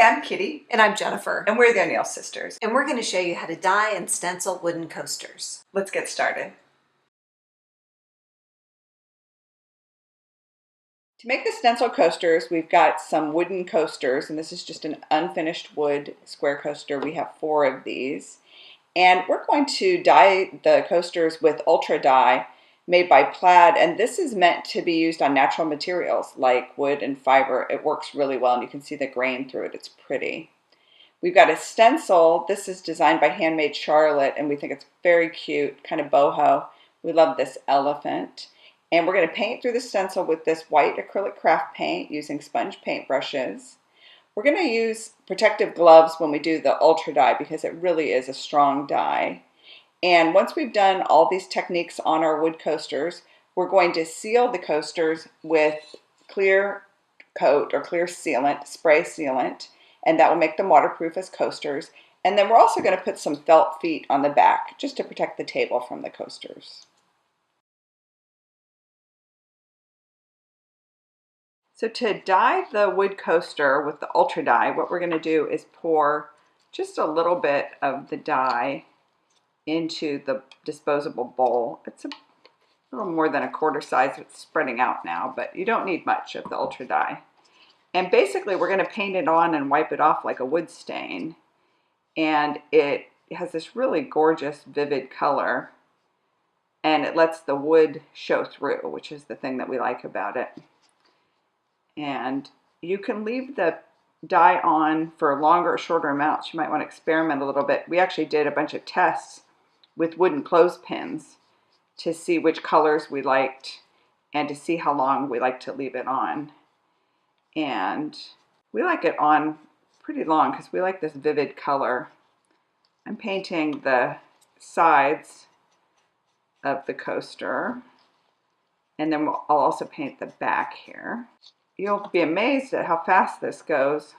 I'm Kitty. And I'm Jennifer. And we're the O'Neill sisters. And we're going to show you how to die and stencil wooden coasters. Let's get started. To make the stencil coasters, we've got some wooden coasters, and this is just an unfinished wood square coaster. We have 4 of these. And we're going to dye the coasters with ultra dye made by Plaid, and this is meant to be used on natural materials like wood and fiber. It works really well, and you can see the grain through it. It's pretty. We've got a stencil. This is designed by Handmade Charlotte, and we think it's very cute, kind of boho. We love this elephant. And we're going to paint through the stencil with this white acrylic craft paint using sponge paint brushes. We're going to use protective gloves when we do the ultra dye because it really is a strong dye. And once we've done all these techniques on our wood coasters, we're going to seal the coasters with clear coat or clear sealant, spray sealant, and that will make them waterproof as coasters. And then we're also going to put some felt feet on the back just to protect the table from the coasters. So to dye the wood coaster with the ultra dye, what we're going to do is pour just a little bit of the dye into the disposable bowl. It's a little more than a quarter size. It's spreading out now, but you don't need much of the ultra dye. And basically we're going to paint it on and wipe it off like a wood stain. And it has this really gorgeous, vivid color. And it lets the wood show through, which is the thing that we like about it. And you can leave the dye on for longer or shorter amounts. You might want to experiment a little bit. We actually did a bunch of tests with wooden clothespins to see which colors we liked and to see how long we like to leave it on. And we like it on pretty long because we like this vivid color. I'm painting the sides of the coaster, and then I'll also paint the back here. You'll be amazed at how fast this goes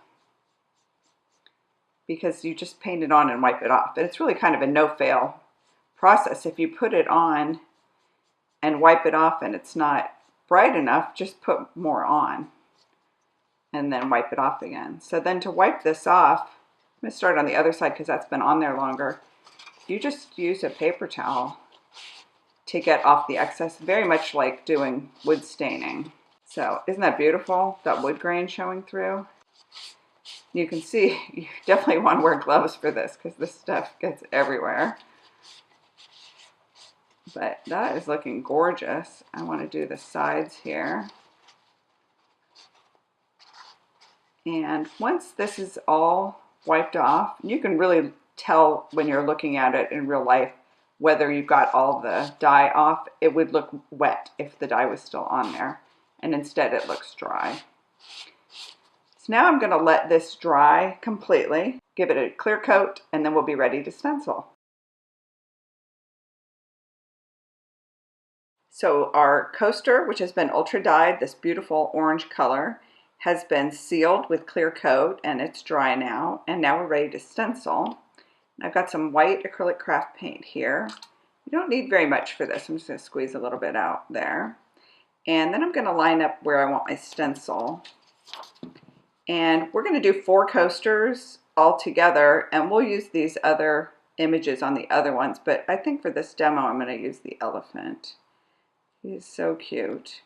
because you just paint it on and wipe it off. And it's really kind of a no-fail process. If you put it on and wipe it off and it's not bright enough, just put more on and then wipe it off again. So then to wipe this off, I'm going to start on the other side because that's been on there longer. You just use a paper towel to get off the excess, very much like doing wood staining. So isn't that beautiful, that wood grain showing through? You can see you definitely want to wear gloves for this because this stuff gets everywhere. But that is looking gorgeous. I want to do the sides here. And once this is all wiped off, you can really tell when you're looking at it in real life whether you've got all the dye off. It would look wet if the dye was still on there, and instead it looks dry. So now I'm going to let this dry completely, give it a clear coat, and then we'll be ready to stencil. So our coaster, which has been ultra dyed, this beautiful orange color, has been sealed with clear coat and it's dry now. And now we're ready to stencil. I've got some white acrylic craft paint here. You don't need very much for this. I'm just going to squeeze a little bit out there. And then I'm going to line up where I want my stencil. And we're going to do 4 coasters all together, and we'll use these other images on the other ones. But I think for this demo, I'm going to use the elephant. He's so cute.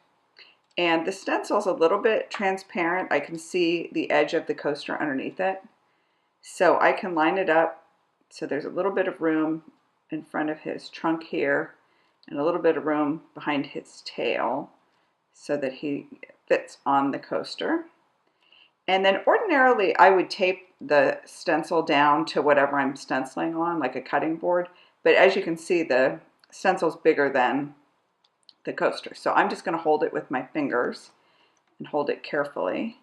And the stencil's a little bit transparent. I can see the edge of the coaster underneath it. So I can line it up so there's a little bit of room in front of his trunk here and a little bit of room behind his tail so that he fits on the coaster. And then ordinarily I would tape the stencil down to whatever I'm stenciling on, like a cutting board. But as you can see, the stencil's bigger than the coaster. So I'm just going to hold it with my fingers and hold it carefully.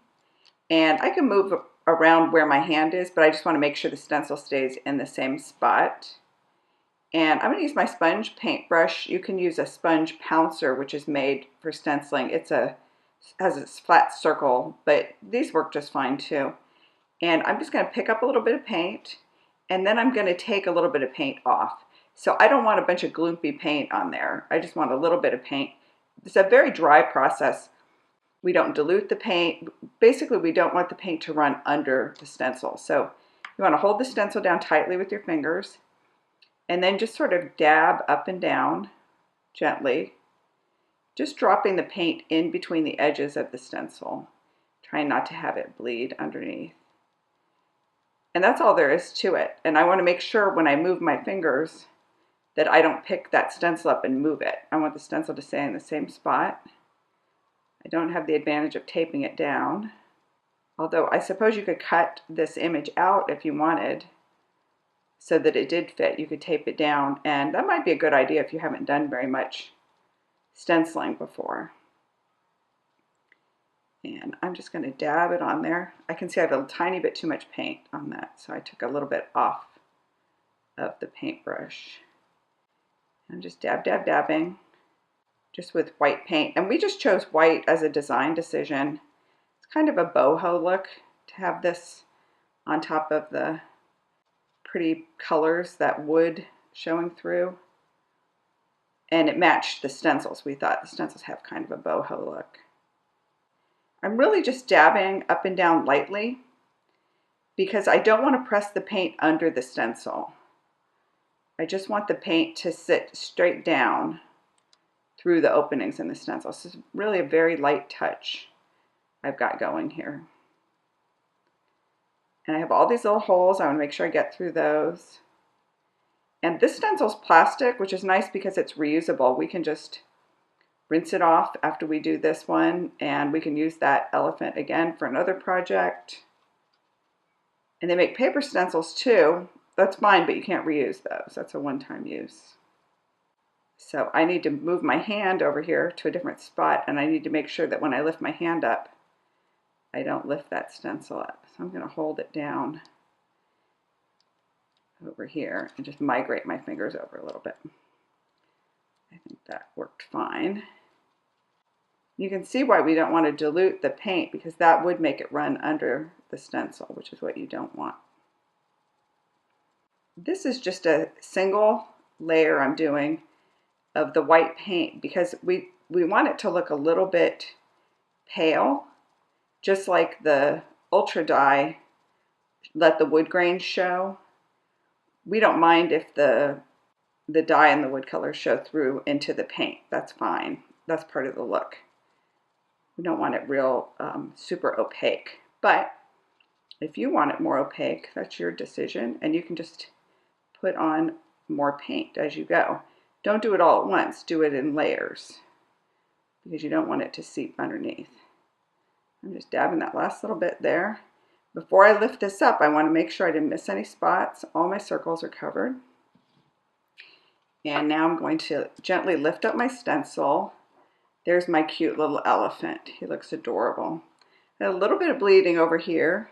And I can move around where my hand is, but I just want to make sure the stencil stays in the same spot. And I'm going to use my sponge paintbrush. You can use a sponge pouncer, which is made for stenciling. Has a flat circle, but these work just fine too. And I'm just going to pick up a little bit of paint, and then I'm going to take a little bit of paint off. So I don't want a bunch of gloopy paint on there. I just want a little bit of paint. It's a very dry process. We don't dilute the paint. Basically, we don't want the paint to run under the stencil. So you want to hold the stencil down tightly with your fingers and then just sort of dab up and down gently, just dropping the paint in between the edges of the stencil, trying not to have it bleed underneath. And that's all there is to it. And I want to make sure when I move my fingers that I don't pick that stencil up and move it. I want the stencil to stay in the same spot. I don't have the advantage of taping it down, although I suppose you could cut this image out if you wanted so that it did fit. You could tape it down, and that might be a good idea if you haven't done very much stenciling before. And I'm just going to dab it on there. I can see I have a tiny bit too much paint on that, so I took a little bit off of the paintbrush. I'm just dabbing. Just with white paint, and we just chose white as a design decision. It's kind of a boho look to have this on top of the pretty colors, that wood showing through, and it matched the stencils. We thought the stencils have kind of a boho look. I'm really just dabbing up and down lightly because I don't want to press the paint under the stencil. I just want the paint to sit straight down through the openings in the stencil. So it's really a very light touch I've got going here. And I have all these little holes. I want to make sure I get through those. And this stencil's plastic, which is nice because it's reusable. We can just rinse it off after we do this one, and we can use that elephant again for another project. And they make paper stencils too. That's fine, but you can't reuse those. That's a one-time use. So I need to move my hand over here to a different spot, and I need to make sure that when I lift my hand up, I don't lift that stencil up. So I'm going to hold it down over here and just migrate my fingers over a little bit. I think that worked fine. You can see why we don't want to dilute the paint, because that would make it run under the stencil, which is what you don't want. This is just a single layer I'm doing of the white paint because we want it to look a little bit pale, just like the ultra dye let the wood grains show. We don't mind if the dye and the wood colors show through into the paint. That's fine. That's part of the look. We don't want it real super opaque. But if you want it more opaque, that's your decision, and you can just put on more paint as you go. Don't do it all at once. Do it in layers because you don't want it to seep underneath. I'm just dabbing that last little bit there. Before I lift this up, I want to make sure I didn't miss any spots. All my circles are covered. And now I'm going to gently lift up my stencil. There's my cute little elephant. He looks adorable. A little bit of bleeding over here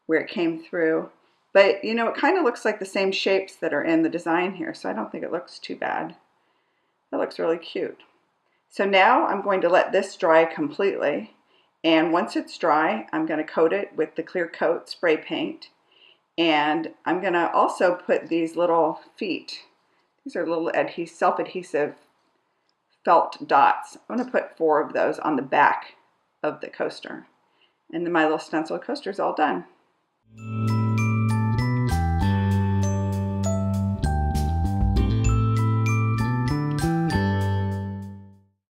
where it came through. But, you know, it kind of looks like the same shapes that are in the design here, so I don't think it looks too bad. That looks really cute. So now I'm going to let this dry completely, and once it's dry, I'm going to coat it with the clear coat spray paint, and I'm going to also put these little feet. These are little self-adhesive felt dots. I'm going to put 4 of those on the back of the coaster, and then my little stencil coaster is all done.